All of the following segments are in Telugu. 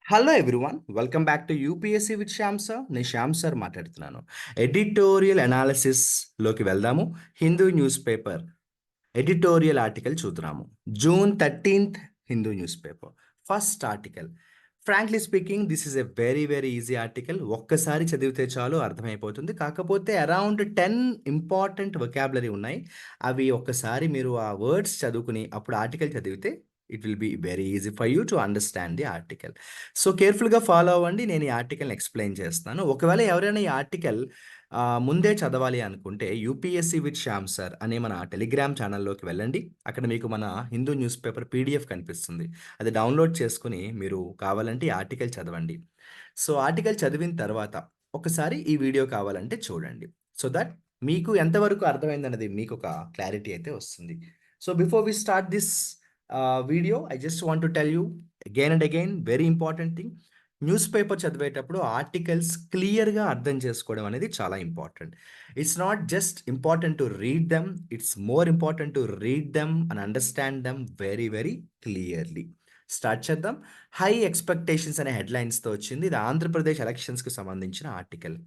Hello everyone, welcome back to UPSC with Shyam sir. నేను శ్యామ్ సార్ మాట్లాడుతున్నాను. ఎడిటోరియల్ అనాలిసిస్లోకి వెళ్దాము. Hindu news paper editorial article చూద్దాము. June 13th Hindu news paper first article. Frankly speaking, this is a very very easy article. ఒక్కసారి చదివితే చాలు అర్థమైపోతుంది. కాకపోతే అరౌండ్ 10 ఇంపార్టెంట్ వొకాబులరీ ఉన్నాయి. అవి ఒక్కసారి మీరు ఆ వర్డ్స్ చదువుకుని అప్పుడు ఆర్టికల్ చదివితే it will be very easy for you to understand the article. So కేర్ఫుల్గా ఫాలో అవ్వండి. నేను ఈ ఆర్టికల్ని ఎక్స్ప్లెయిన్ చేస్తాను. ఒకవేళ ఎవరైనా ఈ ఆర్టికల్ ముందే చదవాలి అనుకుంటే యూపీఎస్సీ విత్ శ్యామ్ సార్ అనే మన టెలిగ్రామ్ ఛానల్లోకి వెళ్ళండి. అక్కడ మీకు మన హిందూ న్యూస్ పేపర్ పీడిఎఫ్ కనిపిస్తుంది. అది డౌన్లోడ్ చేసుకుని మీరు కావాలంటే ఈ ఆర్టికల్ చదవండి. సో ఆర్టికల్ చదివిన తర్వాత ఒకసారి ఈ వీడియో కావాలంటే చూడండి. సో దట్ మీకు ఎంతవరకు అర్థమైందన్నది మీకు ఒక క్లారిటీ అయితే వస్తుంది. So before we start this video, I just want to tell you again and again very important thing. News paper చదివేటప్పుడు ఆర్టికల్స్ క్లియర్గా అర్థం చేసుకోవడం అనేది చాలా important. It's not just important to read them, it's more important to read them and understand them very very clearly. Start చేద్దాం. హై ఎక్స్పెక్టేషన్స్ అనే హెడ్లైన్స్తో వచ్చింది. ఇది ఆంధ్రప్రదేశ్ ఎలక్షన్స్కి సంబంధించిన article.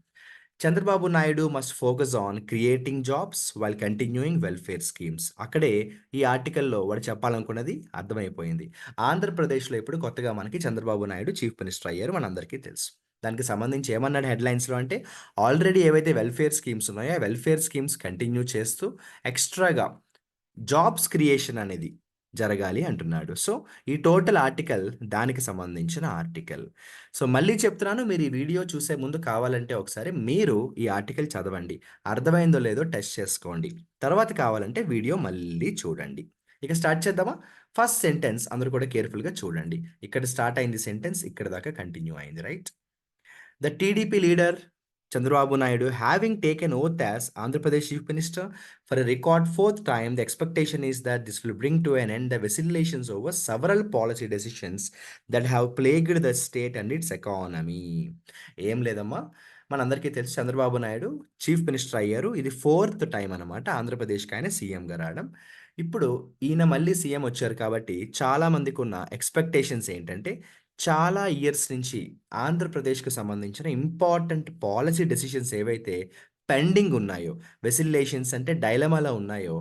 Chandrababu Naidu must focus on creating jobs while continuing welfare schemes. అక్కడే ఈ ఆర్టికల్లో వాడు చెప్పాలనుకున్నది అర్థమైపోయింది. ఆంధ్రప్రదేశ్లో ఇప్పుడు కొత్తగా మనకి చంద్రబాబు నాయుడు చీఫ్ మినిస్టర్ అయ్యారు, మనందరికీ తెలుసు. దానికి సంబంధించి ఏమన్నాడు హెడ్లైన్స్లో అంటే, ఆల్రెడీ ఏవైతే వెల్ఫేర్ స్కీమ్స్ ఉన్నాయో ఆ వెల్ఫేర్ స్కీమ్స్ కంటిన్యూ చేస్తూ ఎక్స్ట్రాగా జాబ్స్ క్రియేషన్ అనేది జరగాలి అంటున్నాడు. సో ఈ టోటల్ ఆర్టికల్ దానికి సంబంధించిన ఆర్టికల్. సో మళ్ళీ చెప్తున్నాను, మీరు ఈ వీడియో చూసే ముందు కావాలంటే ఒకసారి మీరు ఈ ఆర్టికల్ చదవండి. అర్థమైందో లేదో టెస్ట్ చేసుకోండి. తర్వాత కావాలంటే వీడియో మళ్ళీ చూడండి. ఇక స్టార్ట్ చేద్దామా? ఫస్ట్ సెంటెన్స్ అందరూ కూడా కేర్ఫుల్గా చూడండి. ఇక్కడ స్టార్ట్ అయింది సెంటెన్స్, ఇక్కడ దాకా కంటిన్యూ అయింది, right? The TDP leader Chandrababu Naidu, having taken oath as Andhra Pradesh Chief Minister for a record fourth time, the expectation is that this will bring to an end the vacillations over several policy decisions that have plagued the state and its economy. ఏం లేదమ్మా, మనందరికీ తెలుసు చంద్రబాబు నాయుడు చీఫ్ మినిస్టర్ అయ్యారు. ఇది 4th టైం అనమాట ఆంధ్రప్రదేశ్కి ఆయన సీఎంగా రావడం. ఇప్పుడు ఈయన మళ్ళీ సీఎం వచ్చారు కాబట్టి చాలా మందికి ఉన్న ఎక్స్పెక్టేషన్స్ ఏంటంటే, చాలా ఇయర్స్ నుంచి ఆంధ్రప్రదేశ్‌కి సంబంధించిన ఇంపార్టెంట్ పాలిసీ డెసిషన్స్ ఏవైతే పెండింగ్ ఉన్నాయో, వెసిల్లేషన్స్ అంటే డైలమాలో ఉన్నాయో,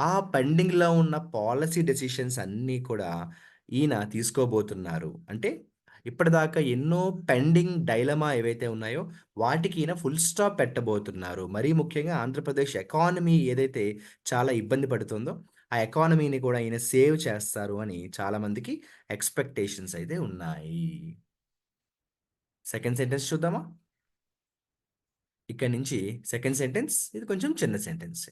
ఆ పెండింగ్‌లో ఉన్న పాలిసీ డెసిషన్స్ అన్నీ కూడా ఈయన తీసుకోబోతున్నారు. అంటే ఇప్పటిదాకా ఎన్నో పెండింగ్ డైలమా ఏవైతే ఉన్నాయో వాటికి ఈయన ఫుల్ స్టాప్ పెట్టబోతున్నారు. మరీ ముఖ్యంగా ఆంధ్రప్రదేశ్ ఎకానమీ ఏదైతే చాలా ఇబ్బంది పడుతుందో, ఆ ఎకానమీని కూడా ఈయన సేవ్ చేస్తారు అని చాలామందికి ఎక్స్‌పెక్టేషన్స్ అయితే ఉన్నాయి. సెకండ్ సెంటెన్స్ చూద్దామా? ఇక్కడి నుంచి సెకండ్ సెంటెన్స్ ఇది కొంచెం చిన్న sentence.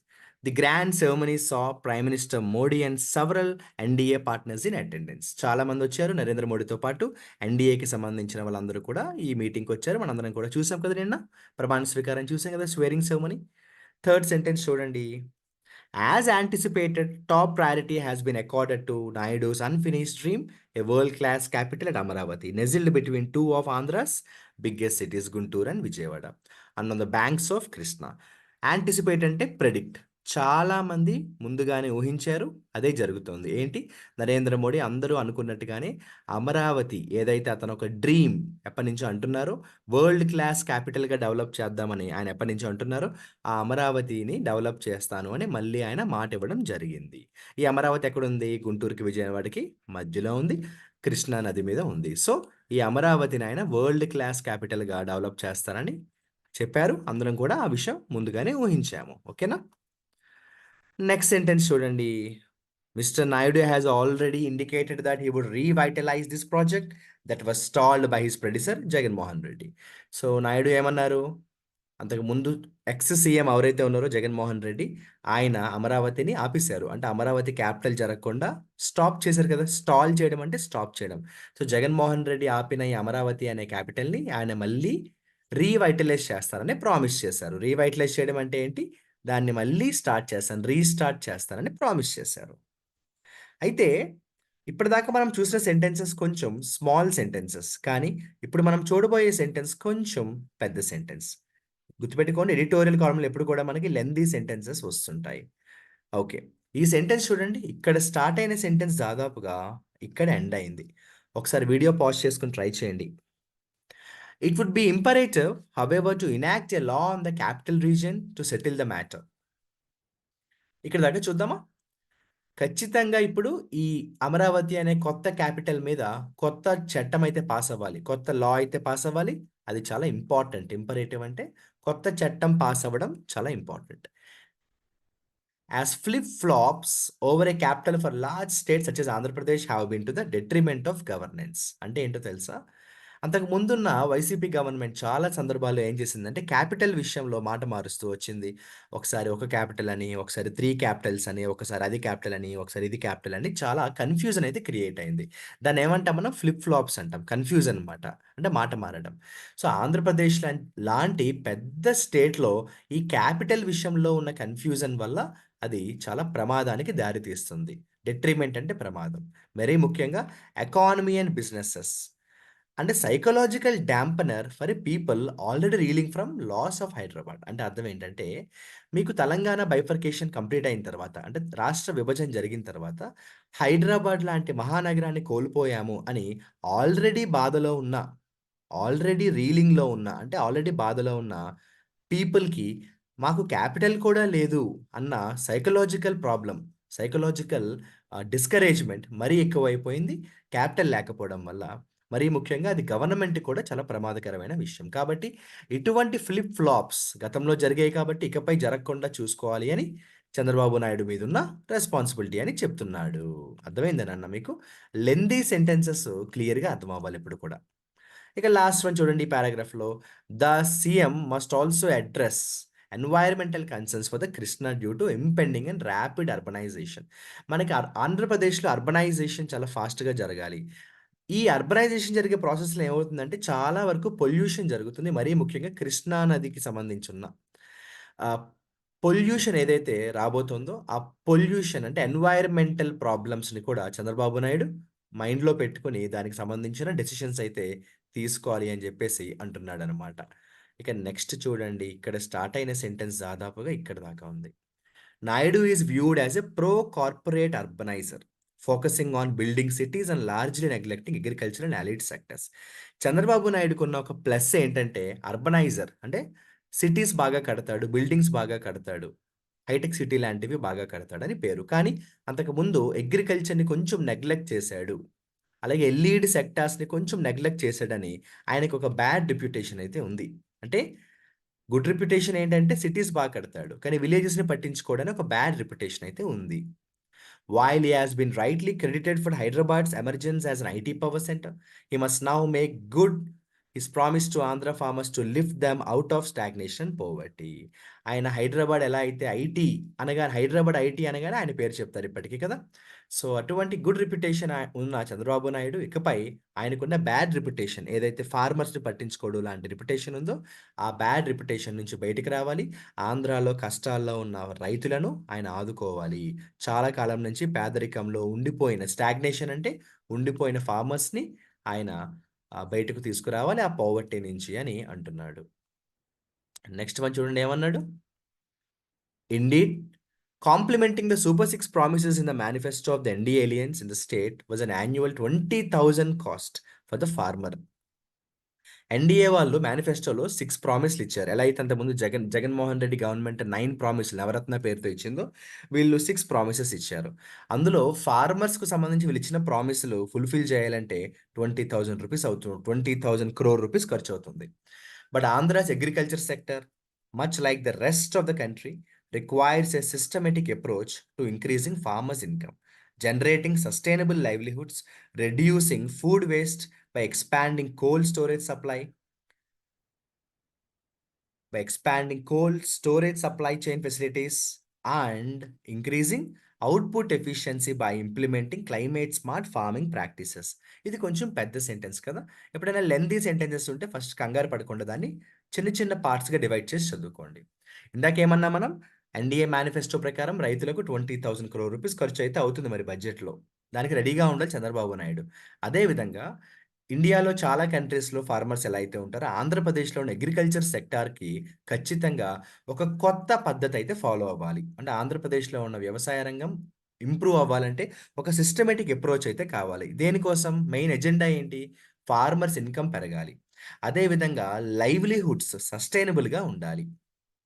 The grand ceremony saw prime minister Modi and several NDA partners in attendance. చాలామంది వచ్చారు నరేంద్ర మోడీతో పాటు. ఎన్‌డీఏకి సంబంధించిన వాళ్ళందరూ కూడా ఈ మీటింగ్‌కి వచ్చారు. మనందరం కూడా చూసాం కదా నిన్న. ప్రమాణ స్వీకారం చూసాం కదా, స్వేరింగ్ సెరమనీ. థర్డ్ సెంటెన్స్ చూడండి. As anticipated, top priority has been accorded to Naidu's unfinished dream, a world-class capital at Amaravati, nestled between two of Andhra's biggest cities, Guntur and Vijayawada, and on the banks of Krishna. Anticipate అంటే predict. చాలా మంది ముందుగానే ఊహించారు, అదే జరుగుతోంది. ఏంటి? నరేంద్ర మోడీ అందరూ అనుకున్నట్టుగానే అమరావతి ఏదైతే అతను ఒక డ్రీమ్ ఎప్పటినుంచో అంటున్నారో, వరల్డ్ క్లాస్ క్యాపిటల్‌గా డెవలప్ చేద్దామని ఆయన ఎప్పటినుంచో అంటున్నారో, ఆ అమరావతిని డెవలప్ చేస్తాను అని మళ్ళీ ఆయన మాట ఇవ్వడం జరిగింది. ఈ అమరావతి ఎక్కడుంది? గుంటూరుకి, విజయవాడకి మధ్యలో ఉంది. కృష్ణా నది మీద ఉంది. సో, ఈ అమరావతిని ఆయన వరల్డ్ క్లాస్ క్యాపిటల్‌గా డెవలప్ చేస్తారని చెప్పారు. అందరం కూడా ఆ విషయం ముందుగానే ఊహించాము. ఓకేనా? నెక్స్ట్ సెంటెన్స్ చూడండి. Mister Naidu has already indicated that he would revitalise this project that was stalled by his predecessor Jaganmohan Reddy. So, Naidu ఏమన్నారు? అంతకుముందు ఎక్స్ సీఎం ఎవరైతే ఉన్నారో జగన్మోహన్ రెడ్డి, ఆయన అమరావతిని ఆపేశారు. అంటే అమరావతి క్యాపిటల్ జరగకుండా స్టాప్ చేశారు కదా! స్టాల్ చేయడం అంటే స్టాప్ చేయడం. సో, జగన్మోహన్ రెడ్డి ఆపిన ఈ అమరావతి అనే క్యాపిటల్‌ని ఆయన మళ్ళీ రీవైటలైజ్ చేస్తారని ప్రామిస్ చేశారు. రీవైటలైజ్ చేయడం అంటే ఏంటి? దాన్ని మళ్ళీ స్టార్ట్ చేస్తాను, రీస్టార్ట్ చేస్తానని ప్రామిస్ చేశారు. అయితే ఇప్పటిదాకా మనం చూసిన సెంటెన్సెస్ కొంచెం స్మాల్ సెంటెన్సెస్. కానీ ఇప్పుడు మనం చూడబోయే సెంటెన్స్ కొంచెం పెద్ద సెంటెన్స్. గుర్తుపెట్టుకోండి, ఎడిటోరియల్ కాలమ్‌లో ఎప్పుడు కూడా మనకి లెంథీ సెంటెన్సెస్ వస్తుంటాయి. ఓకే. ఈ సెంటెన్స్ చూడండి. ఇక్కడ స్టార్ట్ అయిన సెంటెన్స్ దాదాపుగా ఇక్కడ ఎండ్ అయింది. ఒకసారి వీడియో పాజ్ చేసుకొని ట్రై చేయండి. It would be imperative however to enact a law on the capital region to settle the matter. ఇక్కడ దాకా చూద్దామా? ఖచ్చితంగా ఇప్పుడు ఈ అమరావతి అనే కొత్త క్యాపిటల్ మీద కొత్త చట్టం అయితే పాస్ అవ్వాలి. కొత్త లా అయితే పాస్ అవ్వాలి. అది చాలా ఇంపార్టెంట్. ఇంపరేటివ్ అంటే కొత్త చట్టం పాస్ అవ్వడం చాలా important. As flip-flops over a capital for large states such as Andhra Pradesh have been to the detriment of governance. అంటే ఏంటో తెలుసా? అంతకు ముందున్న వైసీపీ గవర్నమెంట్ చాలా సందర్భాల్లో ఏం చేసిందంటే క్యాపిటల్ విషయంలో మాట మారుస్తూ వచ్చింది. ఒకసారి ఒక క్యాపిటల్ అని, ఒకసారి 3 క్యాపిటల్స్ అని, ఒకసారి అది క్యాపిటల్ అని, ఒకసారి ఇది క్యాపిటల్ అని చాలా కన్‌ఫ్యూజన్ అయితే క్రియేట్ అయింది. దాన్ని ఏమంటాం మనం ఫ్లిప్ ఫ్లాప్స్ అంటాం. కన్‌ఫ్యూజన్ అన్నమాట. అంటే మాట మారడం. సో ఆంధ్రప్రదేశ్ లాంటి పెద్ద స్టేట్‌లో ఈ క్యాపిటల్ విషయంలో ఉన్న కన్‌ఫ్యూజన్ వల్ల అది చాలా ప్రమాదానికి దారితీస్తుంది. డెట్రిమెంట్ అంటే ప్రమాదం. మరీ ముఖ్యంగా ఎకానమీ అండ్ బిజినెసెస్. అంటే psychological dampener for a people already reeling from loss of Hyderabad. అంటే అర్థం ఏంటంటే, మీకు తెలంగాణ బైఫర్కేషన్ కంప్లీట్ అయిన తర్వాత, అంటే రాష్ట్ర విభజన జరిగిన తర్వాత, హైదరాబాద్ లాంటి మహానగరాన్ని కోల్పోయాము అని ఆల్రెడీ బాధలో ఉన్న, ఆల్రెడీ రీలింగ్‌లో ఉన్న, అంటే ఆల్రెడీ బాధలో ఉన్న పీపుల్‌కి మాకు క్యాపిటల్ కూడా లేదు అన్న సైకలాజికల్ ప్రాబ్లమ్, సైకలాజికల్ డిస్కరేజ్‌మెంట్ మరీ ఎక్కువైపోయింది క్యాపిటల్ లేకపోవడం వల్ల. మరీ ముఖ్యంగా అది గవర్నమెంట్‌కి కూడా చాలా ప్రమాదకరమైన విషయం. కాబట్టి ఇటువంటి ఫ్లిప్ ఫ్లాప్స్ గతంలో జరిగాయి కాబట్టి ఇకపై జరగకుండా చూసుకోవాలి అని చంద్రబాబు నాయుడు మీదున్న రెస్పాన్సిబిలిటీ అని చెప్తున్నాడు. అర్థమైందేనన్న మీకు? లెంథీ సెంటెన్సెస్ క్లియర్‌గా అర్థమవ్వాలి ఎప్పుడు కూడా. ఇక లాస్ట్ వన్ చూడండి ఈ పారాగ్రాఫ్‌లో. The CM must also address environmental concerns for the Krishna due to impending and rapid urbanisation. మనకి ఆంధ్రప్రదేశ్‌లో అర్బనైజేషన్ చాలా ఫాస్ట్‌గా జరగాలి. ఈ అర్బనైజేషన్ జరిగే ప్రాసెస్‌లో ఏమవుతుందంటే చాలా వరకు పొల్యూషన్ జరుగుతుంది. మరీ ముఖ్యంగా కృష్ణా నదికి సంబంధించున్న ఆహ్, పొల్యూషన్ ఏదైతే రాబోతుందో, ఆ పొల్యూషన్ అంటే ఎన్వైర్మెంటల్ ప్రాబ్లమ్స్‌ని కూడా చంద్రబాబు నాయుడు మైండ్‌లో పెట్టుకొని దానికి సంబంధించిన డెసిషన్స్ అయితే తీసుకోవాలి అని జెప్పేసి అంటున్నాడనమాట. ఇక నెక్స్ట్ చూడండి. ఇక్కడ స్టార్ట్ అయిన సెంటెన్స్ దాదాపుగా ఇక్కడి దాకా ఉంది. Naidu is viewed as a pro corporate urbaniser focusing on building cities and largely neglecting agriculture and allied sectors. Chandrababu నాయుడుకున్న ఒక ప్లస్ ఏంటంటే అర్బనైజర్ అంటే సిటీస్ బాగా కడతాడు, బిల్డింగ్స్ బాగా కడతాడు, హైటెక్ సిటీ లాంటివి బాగా కడతాడని పేరు. కానీ అంతకుముందు అగ్రికల్చర్‌ని కొంచెం నెగ్లెక్ట్ చేశాడు. అలాగే ఎల్ఈడీ సెక్టార్స్‌ని కొంచెం నెగ్లెక్ట్ చేశాడని ఆయనకొక బ్యాడ్ రిప్యుటేషన్ అయితే ఉంది. అంటే గుడ్ రిప్యుటేషన్ ఏంటంటే సిటీస్ బాగా కడతాడు. కానీ విలేజెస్‌ని పట్టించుకోడని ఒక బ్యాడ్ రిప్యుటేషన్ అయితే ఉంది. While he has been rightly credited for Hyderabad's emergence as an IT power center, he must now make good his promise to Andhra farmers to lift them out of stagnation, poverty. ఆయన హైదరాబాద్ ఎలా అయితే ఐటీ అనగానే హైదరాబాద్ ఐటీ అనగానే ఆయన పేరు చెప్తారు ఇప్పటికీ కదా! సో, అటువంటి గుడ్ రిప్యుటేషన్ ఉన్న చంద్రబాబు నాయుడు ఇకపై ఆయనకున్న బ్యాడ్ రిప్యుటేషన్ ఏదైతే ఫార్మర్స్‌ని పట్టించుకోడు లాంటి రిప్యుటేషన్ ఉందో, ఆ బ్యాడ్ రిప్యుటేషన్ నుంచి బయటికి రావాలి. ఆంధ్రాలో కష్టాల్లో ఉన్న రైతులను ఆయన ఆదుకోవాలి. చాలా కాలం నుంచి పేదరికంలో ఉండిపోయిన స్టాగ్నేషన్ అంటే ఉండిపోయిన ఫార్మర్స్‌ని ఆయన బయటకు తీసుకురావాలి ఆ పోవర్టీ నుంచి అని అంటున్నాడు. నెక్స్ట్ వన్ చూడండి ఏమన్నాడు? Indeed, complementing the Super Six promises in the manifesto of the NDA alliance in the state was an annual 20,000 cost for the farmer. NDA వాళ్ళు మేనిఫెస్టోలో 6 ప్రామిస్‌లు ఇచ్చారు. ఎలా అయితే అంతకుముందు జగన్‌మోహన్ రెడ్డి గవర్నమెంట్ 9 ప్రామిస్‌లు నవరత్న పేరుతో ఇచ్చిందో, వీళ్ళు 6 ప్రామిసెస్ ఇచ్చారు. అందులో ఫార్మర్స్‌కు సంబంధించి వీళ్ళిచ్చిన ప్రామిస్‌లు ఫుల్‌ఫిల్ చేయాలంటే రూ. 20,000 క్రోర్ రూపీస్ ఖర్చవుతుంది. But Andhra's agriculture sector, much like the rest of the country, requires a systematic approach to increasing farmers income, generating sustainable livelihoods, reducing food waste by expanding cold storage supply, by expanding cold storage supply chain facilities and increasing output efficiency by implementing climate smart farming practices. ఇది కొంచెం పెద్ద సెంటెన్స్ కదా! ఎప్పుడైనా లెంథీ సెంటెన్సెస్ ఉంటే ఫస్ట్ కంగారు పడకుండా దాన్ని చిన్న చిన్న పార్ట్స్‌గా డివైడ్ చేసి చదువుకోండి. ఇందాకేమన్నా మనం ఎన్‌డీఏ మేనిఫెస్టో ప్రకారం రైతులకు 20,000 క్రోర్ రూపీస్ ఖర్చయితే అవుతుంది మరి బడ్జెట్‌లో. దానికి రెడీగా ఉండాలి చంద్రబాబు నాయుడు. అదే విధంగా ఇండియాలో చాలా కంట్రీస్‌లో ఫార్మర్స్ ఎలా అయితే ఉంటారో, ఆంధ్రప్రదేశ్‌లోని అగ్రికల్చర్ సెక్టార్‌కి ఖచ్చితంగా ఒక కొత్త పద్ధతయితే ఫాలో అవ్వాలి. అంటే ఆంధ్రప్రదేశ్‌లో ఉన్న వ్యవసాయ రంగం ఇంప్రూవ్ అవ్వాలంటే ఒక సిస్టమాటిక్ అప్రోచ్ అయితే కావాలి. దేనికోసం? మెయిన్ ఎజెండా ఏంటి? ఫార్మర్స్ ఇన్‌కమ్ పెరగాలి. అదే విధంగా లైవ్లీహుడ్స్ సస్టైనబుల్‌గా ఉండాలి.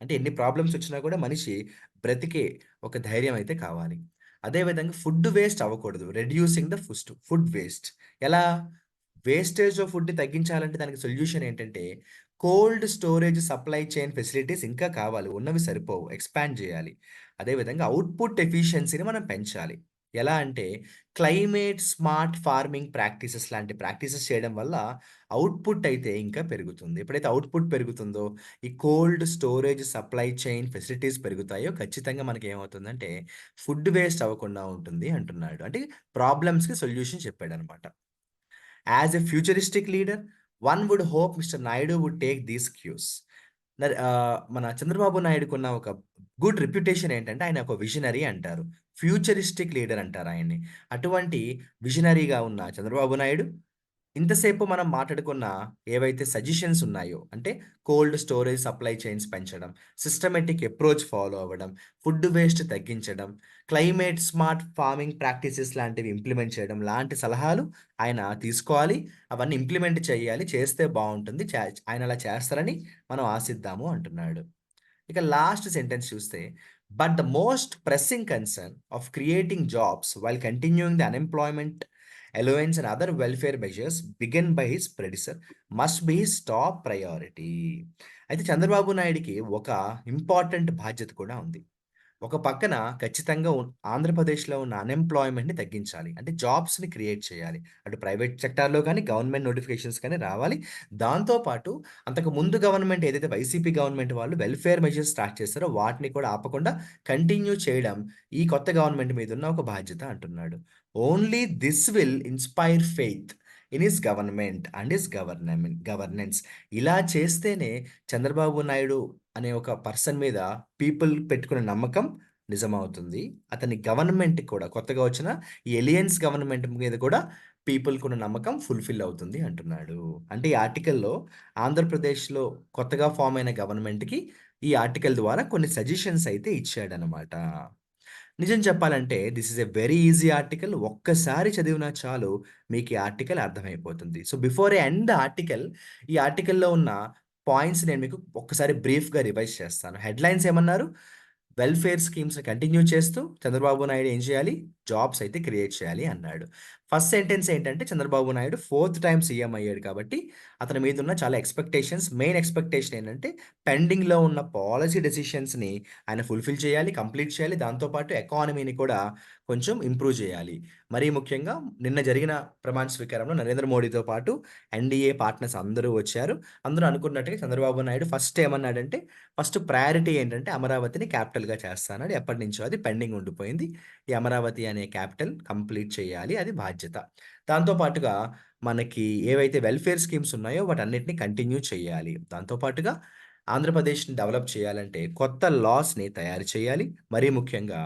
అంటే ఎన్ని ప్రాబ్లమ్స్ వచ్చినా కూడా మనిషి బ్రతికే ఒక ధైర్యం అయితే కావాలి. అదే విధంగా ఫుడ్ వేస్ట్ అవ్వకూడదు. Reducing the food waste. ఎలా? వేస్టేజ్ ఆఫ్ ఫుడ్‌ని తగ్గించాలంటే దానికి సొల్యూషన్ ఏంటంటే, cold storage supply chain facilities ఇంకా కావాలి. ఉన్నవి సరిపోవు. ఎక్స్‌పాండ్ జేయాలి. అదే విధంగా అవుట్‌పుట్ ఎఫిషియన్సీని మనం పెంచాలి. ఎలా అంటే, క్లైమేట్ స్మార్ట్ ఫార్మింగ్ ప్రాక్టీసెస్ లాంటి ప్రాక్టీసెస్ చేయడం వల్ల అవుట్‌పుట్ అయితే ఇంకా పెరుగుతుంది. ఎప్పుడైతే అవుట్‌పుట్ పెరుగుతుందో, ఈ cold storage supply chain facilities పెరుగుతాయో ఖచ్చితంగా మనకేమవుతుందంటే, ఫుడ్ వేస్ట్ అవ్వకుండా ఉంటుంది అంటున్నాడు. అంటే ప్రాబ్లమ్స్‌కి సొల్యూషన్ చెప్పాడనమాట. As a futuristic leader, one would hope mister Naidu would take these cues. మన చంద్రబాబు నాయుడుకున్న ఒక గుడ్ రెప్యుటేషన్ ఏంటంటే, ఆయన ఒక విజనరీ అంటారు. ఫ్యూచరిస్టిక్ లీడర్ అంటారు ఆయన్ని. అటువంటి విజనరీగా ఉన్న చంద్రబాబు నాయుడు ఇంతసేపు మనం మాట్లాడుకున్న ఏవైతే సజెషన్స్ ఉన్నాయో, అంటే కోల్డ్ స్టోరేజ్ సప్లై చైన్స్ పెంచడం, సిస్టమాటిక్ అప్రోచ్ ఫాలో అవ్వడం, ఫుడ్ వేస్ట్ తగ్గించడం, క్లైమేట్ స్మార్ట్ ఫార్మింగ్ ప్రాక్టీసెస్ లాంటివి ఇంప్లిమెంట్ చేయడం లాంటి సలహాలు ఆయన తీసుకోవాలి. అవన్నీ ఇంప్లిమెంట్ చేయాలి. చేస్తే బావుంటుంది. ఆయన అలా చేస్తారని మనం ఆశిద్దాము అంటున్నాడు. ఇక లాస్ట్ సెంటెన్స్ చూస్తే, but the most pressing concern of creating jobs while continuing the unemployment allowance and other welfare measures begin by his ప్రెడిసర్ must be his top priority. అయితే చంద్రబాబు నాయుడికి ఒక ఇంపార్టెంట్ బాధ్యత కూడా ఉంది. ఒక పక్కన ఖచ్చితంగా ఆంధ్రప్రదేశ్‌లో ఉన్న అన్‌ఎంప్లాయ్‌మెంట్‌ని తగ్గించాలి. అంటే జాబ్స్‌ని క్రియేట్ చేయాలి. అటు ప్రైవేట్ సెక్టార్‌లో గాని, గవర్నమెంట్ నోటిఫికేషన్స్ కానీ రావాలి. దాంతో పాటు అంతకు ముందు గవర్నమెంట్ ఏదైతే వైసీపీ గవర్నమెంట్ వాళ్ళు వెల్ఫేర్ మెజర్స్ స్టార్ట్ చేశారో వాటిని కూడా ఆపకుండా కంటిన్యూ చేయడం ఈ కొత్త గవర్నమెంట్ మీదున్న ఒక బాధ్యత అంటున్నాడు. Only this will inspire faith in his government and his governance. ఇలా చేస్తేనే చంద్రబాబు నాయుడు అనే ఒక పర్సన్ మీద పీపుల్ పెట్టుకున్న నమ్మకం నిజమవుతుంది. అతని గవర్నమెంట్‌కి కూడా కొత్తగా వచ్చిన ఈ ఎలియన్స్ గవర్నమెంట్ మీద కూడా పీపుల్‌కున్న నమ్మకం ఫుల్‌ఫిల్ అవుతుంది అంటున్నాడు. అంటే ఈ ఆర్టికల్‌లో ఆంధ్రప్రదేశ్‌లో కొత్తగా ఫార్మ్ అయిన గవర్నమెంట్‌కి ఈ ఆర్టికల్ ద్వారా కొన్ని సజెషన్స్ అయితే ఇచ్చాడనమాట. నిజం చెప్పాలంటే this is a very easy article. ఒక్కసారి చదివినా చాలు మీకు ఈ ఆర్టికల్ అర్థమైపోతుంది. So, before I end the article, ఈ ఆర్టికల్‌లో ఉన్న పాయింట్స్ నేను మీకు ఒక్కసారి బ్రీఫ్‌గా రివైజ్ చేస్తాను. హెడ్‌లైన్స్ ఏమన్నారు? వెల్ఫేర్ స్కీమ్స్‌ని కంటిన్యూ చేస్తూ చంద్రబాబు నాయుడు ఏం చేయాలి? జాబ్స్ అయితే క్రియేట్ చేయాలి అన్నాడు. ఫస్ట్ సెంటెన్స్ ఏంటంటే Chandrababu Naidu fourth time CM అయ్యాడు కాబట్టి అతని మీదున్న చాలా ఎక్స్‌పెక్టేషన్స్, మెయిన్ ఎక్స్‌పెక్టేషన్ ఏంటంటే పెండింగ్‌లో ఉన్న పాలిసీ డెసిషన్స్‌ని ఆయన ఫుల్‌ఫిల్ చేయాలి, కంప్లీట్ చేయాలి. దాంతో పాటు ఎకానమీని కూడా కొంచెం ఇంప్రూవ్ చేయాలి. మరీ ముఖ్యంగా నిన్న జరిగిన ప్రమాణ స్వీకారంలో నరేంద్ర మోడీతో పాటు ఎన్‌డీఏ పార్ట్నర్స్ అందరూ వచ్చారు. అందరూ అనుకున్నట్టుగా చంద్రబాబు నాయుడు ఫస్ట్ ఏమన్నాడంటే, ఫస్ట్ ప్రయారిటీ ఏంటంటే అమరావతిని క్యాపిటల్‌గా చేస్తానని. ఎప్పటినుంచో అది పెండింగ్ ఉండిపోయింది. ఈ అమరావతి అనే క్యాపిటల్ కంప్లీట్ చేయాలి. అది బాధ్యత. దాంతో పాటుగా మనకి ఏవైతే వెల్ఫేర్ స్కీమ్స్ ఉన్నాయో వాటన్నిటిని కంటిన్యూ చేయాలి. దాంతో పాటుగా ఆంధ్రప్రదేశ్‌ని డెవలప్ చేయాలంటే కొత్త లాస్‌ని తయారు చేయాలి. మరీ ముఖ్యంగా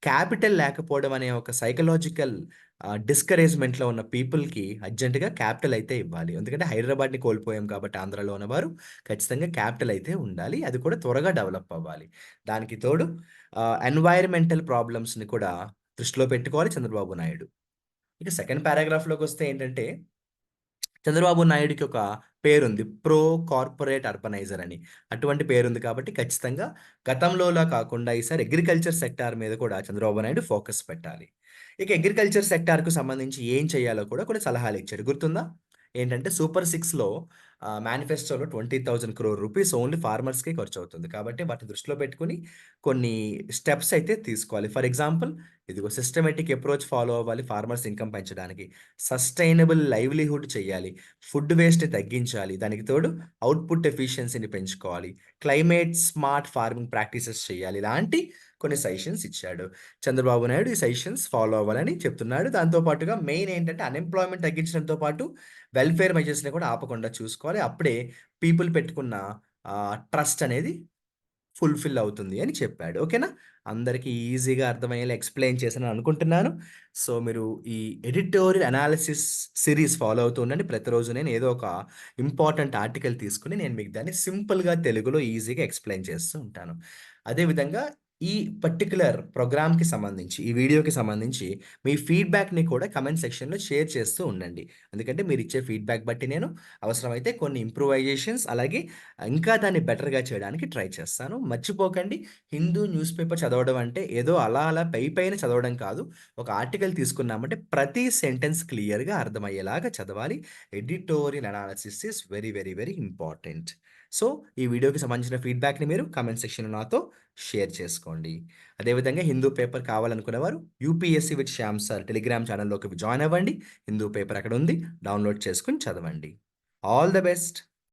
క్యాపిటల్ లేకపోవడం అనే ఒక సైకలాజికల్ డిస్కరేజ్‌మెంట్‌లో ఉన్న పీపుల్‌కి అర్జెంట్‌గా క్యాపిటల్ అయితే ఇవ్వాలి. ఎందుకంటే హైదరాబాద్‌ని కోల్పోయాం కాబట్టి ఆంధ్రాలో ఉన్నవారు ఖచ్చితంగా క్యాపిటల్ అయితే ఉండాలి. అది కూడా త్వరగా డెవలప్ అవ్వాలి. దానికి తోడు ఎన్వైర్న్‌మెంటల్ ప్రాబ్లమ్స్‌ని కూడా దృష్టిలో పెట్టుకోవాలి చంద్రబాబు నాయుడు. ఇక సెకండ్ పారాగ్రాఫ్‌లోకొస్తే ఏంటంటే చంద్రబాబు నాయుడికి ఒక పేరుంది. కార్పొరేట్ అర్బనైజర్ అని. అటువంటి పేరుంది కాబట్టి ఖచ్చితంగా గతంలోలా కాకుండా ఈసారి అగ్రికల్చర్ సెక్టార్ మీద కూడా చంద్రబాబు నాయుడు ఫోకస్ పెట్టాలి. ఇక అగ్రికల్చర్ సెక్టార్‌కు సంబంధించి ఏం చేయాలో కూడా కొన్ని సలహాలిచ్చాడు. గుర్తుందా? ఏంటంటే సూపర్ 6లో మేనిఫెస్టోలో 20,000 క్రోర్ రూపీస్ ఓన్లీ ఫార్మర్స్‌కే ఖర్చవుతుంది. కాబట్టి వాటిని దృష్టిలో పెట్టుకొని కొన్ని స్టెప్స్ అయితే తీసుకోవాలి. ఫర్ ఎగ్జాంపుల్ ఇదిగో సిస్టమాటిక్ అప్రోచ్ ఫాలో అవ్వాలి ఫార్మర్స్ ఇన్‌కమ్ పెంచడానికి. సస్టైనబుల్ లైవ్లీహుడ్ చేయాలి. ఫుడ్ వేస్ట్‌ని తగ్గించాలి. దానికి తోడు అవుట్‌పుట్ ఎఫిషియన్సీని పెంచుకోవాలి. క్లైమేట్ స్మార్ట్ ఫార్మింగ్ ప్రాక్టీసెస్ చేయాలి. ఇలాంటి కొన్ని సజెషన్స్ ఇచ్చాడు. చంద్రబాబు నాయుడు ఈ సజెషన్స్ ఫాలో అవ్వాలని చెప్తున్నాడు. దాంతో పాటుగా మెయిన్ ఏంటంటే అన్‌ఎంప్లాయ్‌మెంట్ తగ్గించడంతో పాటు వెల్ఫేర్ మెజర్స్‌ని కూడా ఆపకుండా చూసుకోవాలి. అప్పుడే పీపుల్ పెట్టుకున్న ట్రస్ట్ అనేది ఫుల్‌ఫిల్ అవుతుంది అని చెప్పాడు. ఓకేనా? అందరికి ఈజీగా అర్థమయ్యేలా ఎక్స్‌ప్లెయిన్ చేశానని అనుకుంటున్నాను. సో, మీరు ఈ ఎడిటోరియల్ అనాలిసిస్ సీరీస్ ఫాలో అవుతూ ఉండండి. ప్రతిరోజు నేను ఏదో ఒక ఇంపార్టెంట్ ఆర్టికల్ తీసుకొని నేను మీకు దాన్ని సింపుల్‌గా తెలుగులో ఈజీగా ఎక్స్‌ప్లెయిన్ చేస్తూ ఉంటాను. అదే విధంగా ఈ పర్టిక్యులర్ ప్రోగ్రామ్‌కి సంబంధించి, ఈ వీడియోకి సంబంధించి మీ ఫీడ్‌బ్యాక్‌ని కూడా కామెంట్ సెక్షన్‌లో షేర్ చేస్తూ ఉండండి. ఎందుకంటే మీరిచ్చే ఫీడ్‌బ్యాక్ బట్టి నేను అవసరమైతే కొన్ని ఇంప్రూవైజేషన్స్ అలాగే ఇంకా దాన్ని బెటర్‌గా చేయడానికి ట్రై చేస్తాను. మర్చిపోకండి, హిందూ న్యూస్ పేపర్ చదవడం అంటే ఏదో అలా అలా పైపైన చదవడం కాదు. ఒక ఆర్టికల్ తీసుకున్నామంటే ప్రతి సెంటెన్స్ క్లియర్‌గా అర్థమయ్యేలాగా చదవాలి. Editorial analysis is very, very, very important. So, ఈ వీడియోకి సంబంధించిన ఫీడ్‌బ్యాక్‌ని మీరు కామెంట్ సెక్షన్‌లో నాతో షేర్ చేసుకోండి. అదేవిధంగా హిందూ పేపర్ కావాలనుకునేవారు UPSC with Shyam sir Telegram ఛానల్‌లోకి జాయిన్ అవ్వండి. హిందూ పేపర్ అక్కడ ఉంది. డౌన్‌లోడ్ చేసుకొని చదవండి. All the best.